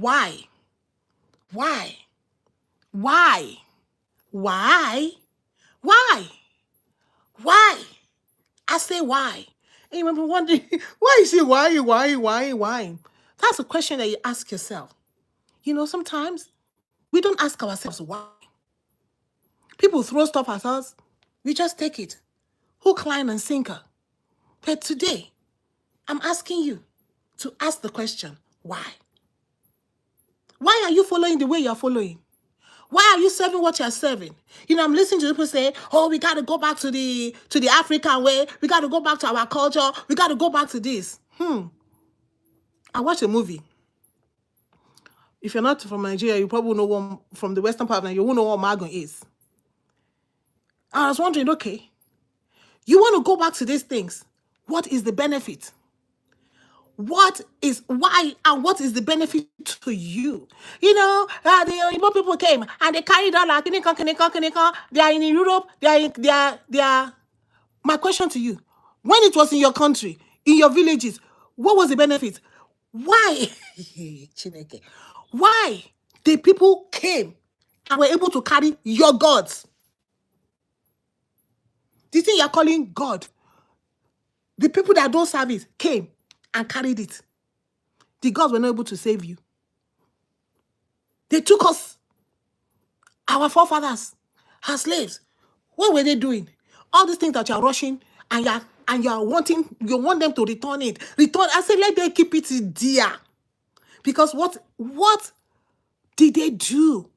Why? Why? Why? Why? Why? Why? I say why. And you might be wondering, why you say why? That's a question that you ask yourself. You know, sometimes we don't ask ourselves why. People throw stuff at us, we just take it. Hook, line, and sinker. But today, I'm asking you to ask the question, why? Why are you following the way you're following? Why are you serving what you're serving? You know, I'm listening to people say, oh, we got to go back to the African way. We got to go back to our culture. We got to go back to this. I watched a movie. If you're not from Nigeria, you probably know what, from the western part of Nigeria, you won't know what Magun is. I was wondering, okay, you want to go back to these things. What is the benefit? Why and what is the benefit to you? You know, the Igbo people came and they carried on like, they are in Europe, they are. My question to you, when it was in your country, in your villages, what was the benefit? Why? Why the people came and were able to carry your gods? The thing you're calling God, the people that don't serve it came and carried it. The gods were not able to save you. They took us, our forefathers, as slaves. What were they doing? All these things that you're rushing and you want them to return it. I said, let them keep it dear. Because what did they do?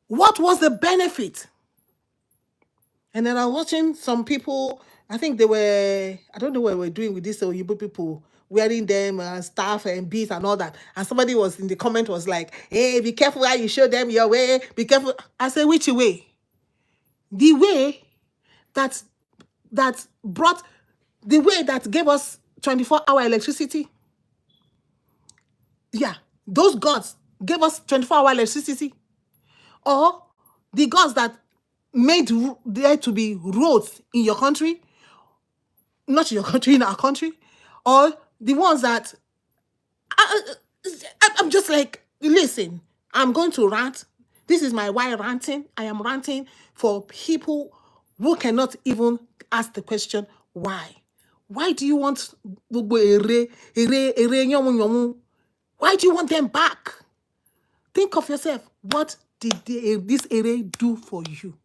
What was the benefit? And then I was watching some people, I think they were, I don't know what they were doing with these Oyibo people, wearing them staff and beads and all that. And somebody was in the comment was like, hey, be careful how you show them your way. Be careful. I said, which way? The way that brought, the way that gave us 24-hour electricity. Yeah, those gods gave us 24-hour electricity. Or the gods that made there to be roads in your country, not in your country, in our country, or the ones that I'm just like, listen, I'm going to rant. This is my why ranting. I am ranting for people who cannot even ask the question, why? Why do you want, why do you want them back? Think of yourself. What did this area do for you?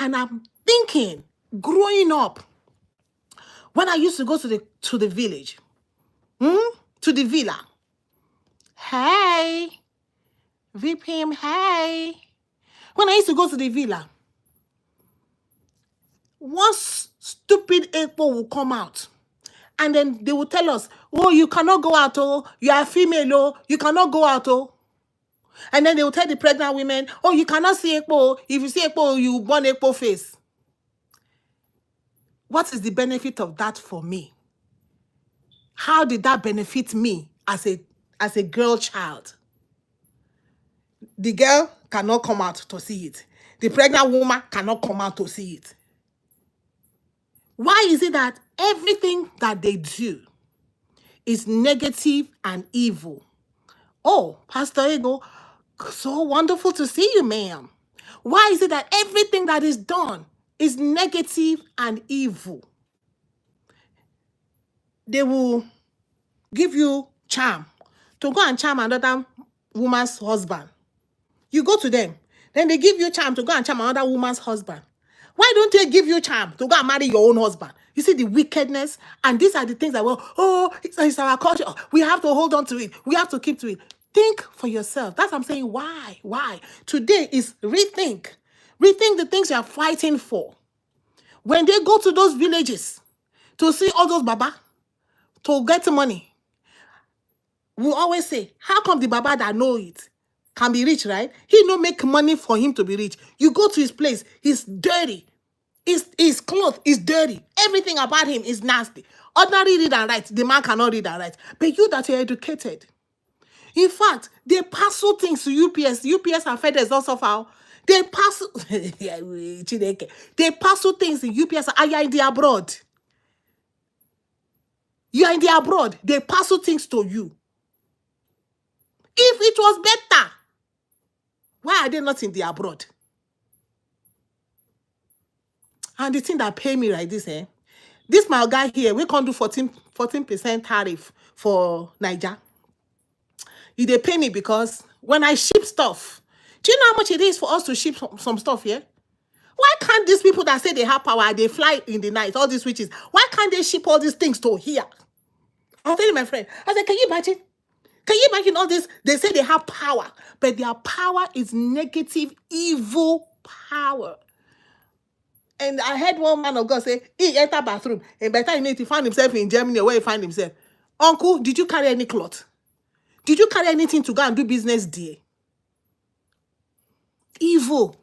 And I'm thinking, growing up, when I used to go to the village, to the villa, hey, VPM, hey. When I used to go to the villa, one stupid Ekpo will come out. And then they will tell us, oh, you cannot go out, oh, you are female, oh, you cannot go out, oh. And then they will tell the pregnant women, oh, you cannot see Ekpo. If you see Ekpo, you burn Ekpo face. What is the benefit of that for me? How did that benefit me as a girl child? The girl cannot come out to see it. The pregnant woman cannot come out to see it. Why is it that everything that they do is negative and evil? Oh, Pastor Ego, so wonderful to see you, ma'am. Why is it that everything that is done is negative and evil? They will give you charm to go and charm another woman's husband. You go to them, then they give you charm to go and charm another woman's husband. Why don't they give you charm to go and marry your own husband? You see the wickedness, and these are the things that, well, oh, it's our culture. We have to hold on to it. We have to keep to it. Think for yourself. That's what I'm saying. Why? Why? Today is rethink. Rethink the things you are fighting for. When they go to those villages to see all those baba, to get money, we always say, how come the baba that know it can be rich, right? He no make money for him to be rich. You go to his place, he's dirty. His clothes is dirty. Everything about him is nasty. Ordinary read and write, the man cannot read and write. But you that are educated, in fact, they parcel things to UPS. UPS and FedEx also file. They parcel, they parcel things in UPS. Are you in the abroad? You are in the abroad. They parcel things to you. If it was better, why are they not in the abroad? And the thing that pay me like this, this my guy here, we can't do 14% tariff for Niger. They pay me because when I ship stuff, do you know how much it is for us to ship some stuff here? Why can't these people that say they have power, they fly in the night, all these witches, why can't they ship all these things to here? I was telling my friend, I said, can you imagine? Can you imagine all this? They say they have power, but their power is negative, evil power. And I heard one man of God say, he entered bathroom, and by the time he found himself in Germany, where he found himself. Uncle, did you carry any cloth? Did you carry anything to go and do business there? Evil.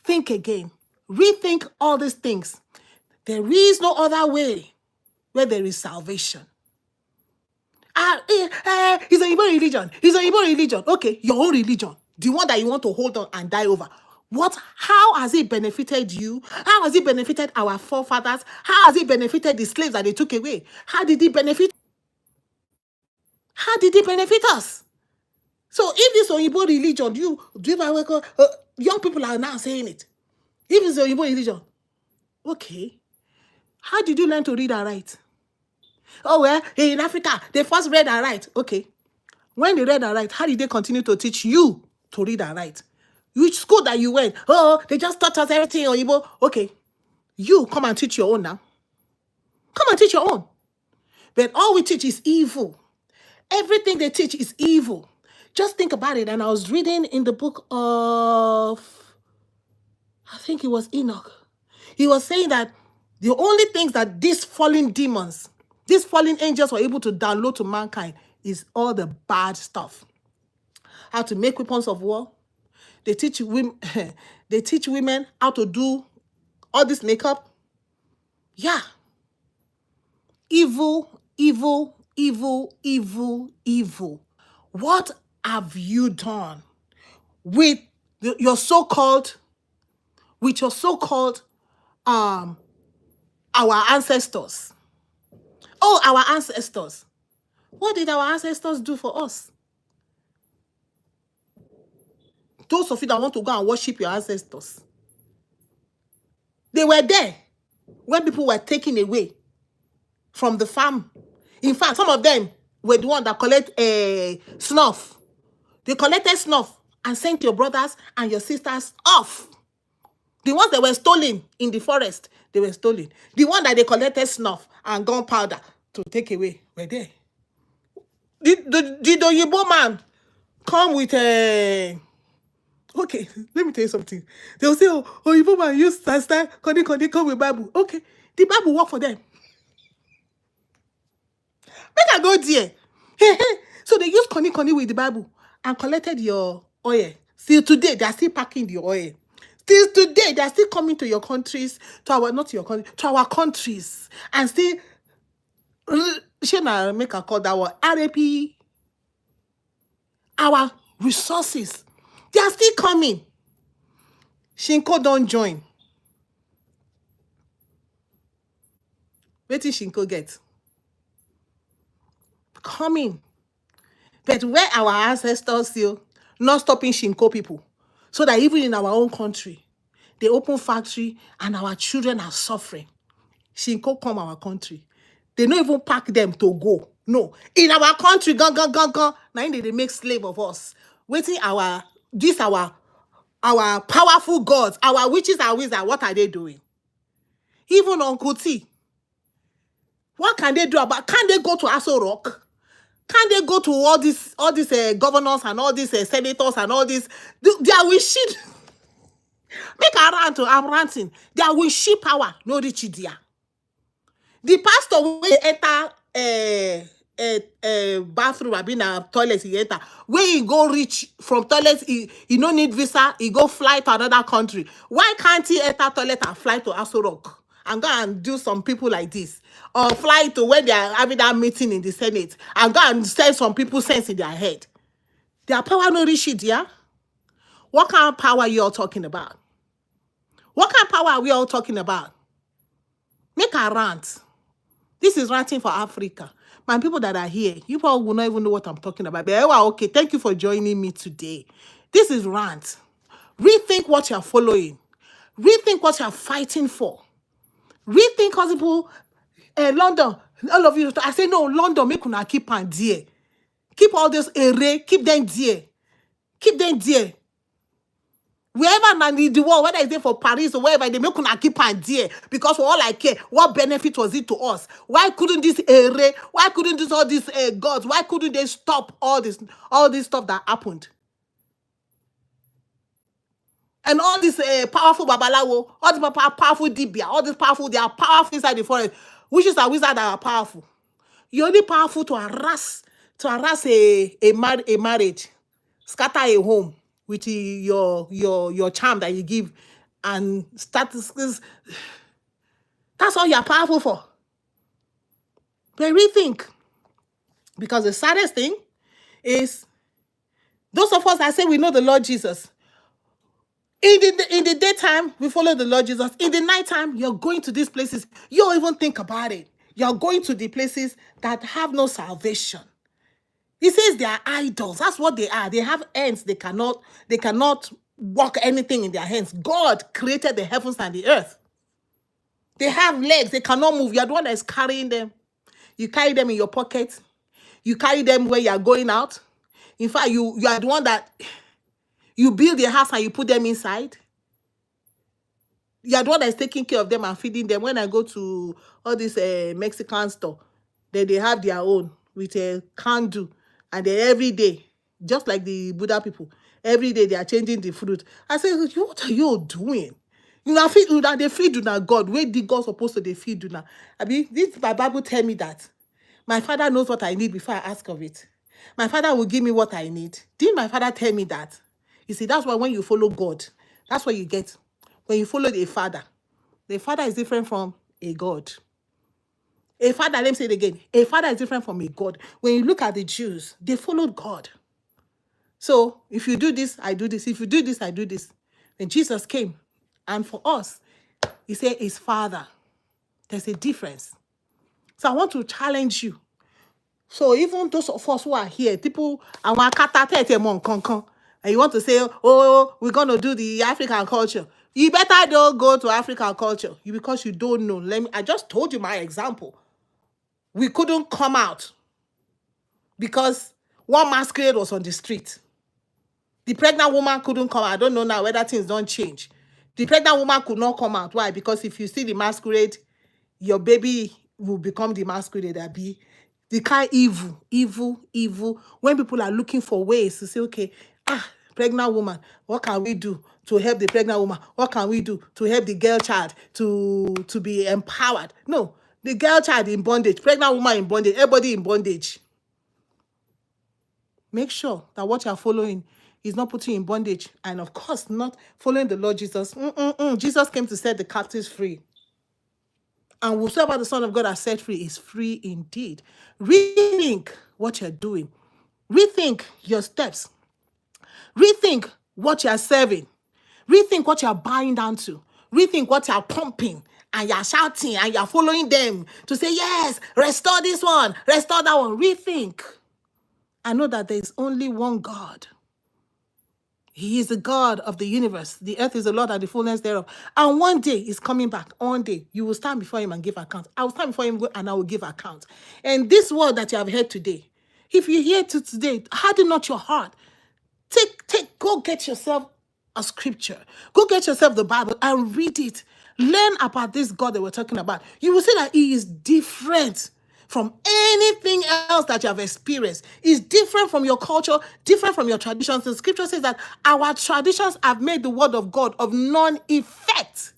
Think again. Rethink all these things. There is no other way where there is salvation. It's a Igbo religion. It's a Igbo religion. Okay, your own religion. The one that you want to hold on and die over. How has it benefited you? How has it benefited our forefathers? How has it benefited the slaves that they took away? How did it benefit? How did it benefit us? So if this Oyibo religion, young people are now saying it. If it's Oyibo religion, okay. How did you learn to read and write? Oh, well, in Africa, they first read and write. Okay. When they read and write, how did they continue to teach you to read and write? Which school that you went? Oh, they just taught us everything, Oyibo. Okay. You come and teach your own now. Come and teach your own. But all we teach is evil. Everything they teach is evil. Just think about it. And I was reading in the book of, I think it was Enoch. He was saying that the only things that these fallen demons, these fallen angels were able to download to mankind is all the bad stuff. How to make weapons of war. They teach women, they teach women how to do all this makeup. Yeah. Evil, evil, evil, evil, evil. What have you done with your so-called, our ancestors? Oh, our ancestors. What did our ancestors do for us? Those of you that want to go and worship your ancestors, they were there when people were taken away from the farm. In fact, some of them were the ones that collect snuff. They collected snuff and sent your brothers and your sisters off. The ones that were stolen in the forest, they were stolen. The one that they collected snuff and gunpowder to take away were there. Did the Oyibo man come with a... Okay, let me tell you something. They'll say, oh, Oyibo man use sister, come with Bible. Okay, the Bible work for them. Make I go there. So they use Connie with the Bible and collected your oil. Still today, they are still packing the oil. Still today, they are still coming to your countries, to our countries, and still, Shana make a call that one, RAP, our resources, they are still coming. Shinko don't join. Wait till Shinko get. Coming. But where our ancestors still not stopping Shinko people, so that even in our own country, they open factory and our children are suffering. Shinko come our country. They don't even pack them to go. No. In our country, now they make slave of us. Waiting our powerful gods, our witches and wizards, what are they doing? Even Uncle T. What can they do about? Can they go to Aso Rock? Can they go to all these governors and all these senators and all this? They are with shit. Make a rant. I'm ranting. They are with shit power. No rich there. The pastor will enter bathroom, I mean a toilet, he enter. Where he go reach from toilet, he no need visa, he go fly to another country. Why can't he enter toilet and fly to Aso Rock and go and do some people like this? Or fly to where they are having that meeting in the Senate and go and send some people sense in their head? Their power no reach it, yeah? What kind of power you all talking about? What kind of power are we all talking about? Make a rant. This is ranting for Africa. My people that are here, you probably will not even know what I'm talking about. But well, okay, thank you for joining me today. This is Rant. Rethink what you're following. Rethink what you're fighting for. Rethink people, London, all of you. I say, no, London, make una keep on dear. Keep all this array, keep them dear. Keep them dear. Wherever man in the world, whether it's there for Paris or wherever, they make una keep on dear. Because for all I care, what benefit was it to us? Why couldn't this array, why couldn't this all these gods, why couldn't they stop all this stuff that happened? And all this powerful babalawo, all this powerful dibia, all this powerful, they are powerful inside the forest. Witches and wizards that are powerful. You're only powerful to harass a marriage, scatter a home with your charm that you give, and start this. That's all you're powerful for. But rethink. Because the saddest thing is, those of us that say we know the Lord Jesus, in the daytime, we follow the Lord Jesus. In the nighttime, you're going to these places. You don't even think about it. You're going to the places that have no salvation. He says they are idols. That's what they are. They have hands. They cannot walk anything in their hands. God created the heavens and the earth. They have legs. They cannot move. You're the one that is carrying them. You carry them in your pocket. You carry them where you're going out. In fact, you are the one that you build a house and you put them inside. You're the one that is taking care of them and feeding them. When I go to all this Mexican store, they have their own with a candle. And they every day, just like the Buddha people, every day they are changing the fruit. I say, what are you doing? They feed you now, God. Where did God supposed to feed you now? I mean, my Bible tell me that my Father knows what I need before I ask of it. My Father will give me what I need. Didn't my Father tell me that? You see, that's why when you follow God, that's what you get. When you follow the Father is different from a God. A father, let me say it again. A father is different from a God. When you look at the Jews, they followed God. So if you do this, I do this. If you do this, I do this. When Jesus came, and for us, he said his Father. There's a difference. So I want to challenge you. So even those of us who are here, people, and you want to say, oh, we're going to do the African culture. You better don't go to African culture because you don't know. I just told you my example. We couldn't come out because one masquerade was on the street. The pregnant woman couldn't come out. I don't know now whether things don't change. The pregnant woman could not come out. Why? Because if you see the masquerade, your baby will become the masquerade. The kind evil. When people are looking for ways to say, okay, pregnant woman, what can we do to help the pregnant woman? What can we do to help the girl child to be empowered? No. The girl child in bondage, pregnant woman in bondage, everybody in bondage. Make sure that what you're following is not putting you in bondage. And of course, not following the Lord Jesus. Jesus came to set the captives free. And whosoever the Son of God has set free is free indeed. Rethink what you're doing. Rethink your steps. Rethink what you're serving. Rethink what you're buying down to. Rethink what you're pumping. And you're shouting and you're following them to say, yes, restore this one, restore that one. Rethink. I know that there is only one God. He is the God of the universe. The earth is the Lord and the fullness thereof. And one day he's coming back. One day you will stand before him and give account. I will stand before him and I will give account. And this word that you have heard today, if you hear it today, harden not your heart. Go get yourself a scripture. Go get yourself the Bible and read it. Learn about this God that we're talking about. You will see that he is different from anything else that you have experienced. It's different from your culture, different from your traditions. The scripture says that our traditions have made the word of God of none effect.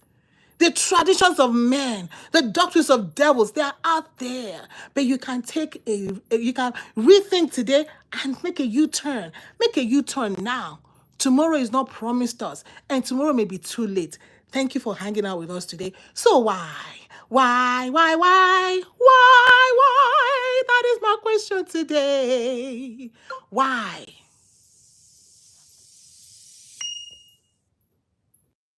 The traditions of men, the doctrines of devils, they are out there. But you can you can rethink today and make a U-turn. Make a U-turn now. Tomorrow is not promised us, and tomorrow may be too late. Thank you for hanging out with us today. So why? Why? That is my question today. Why?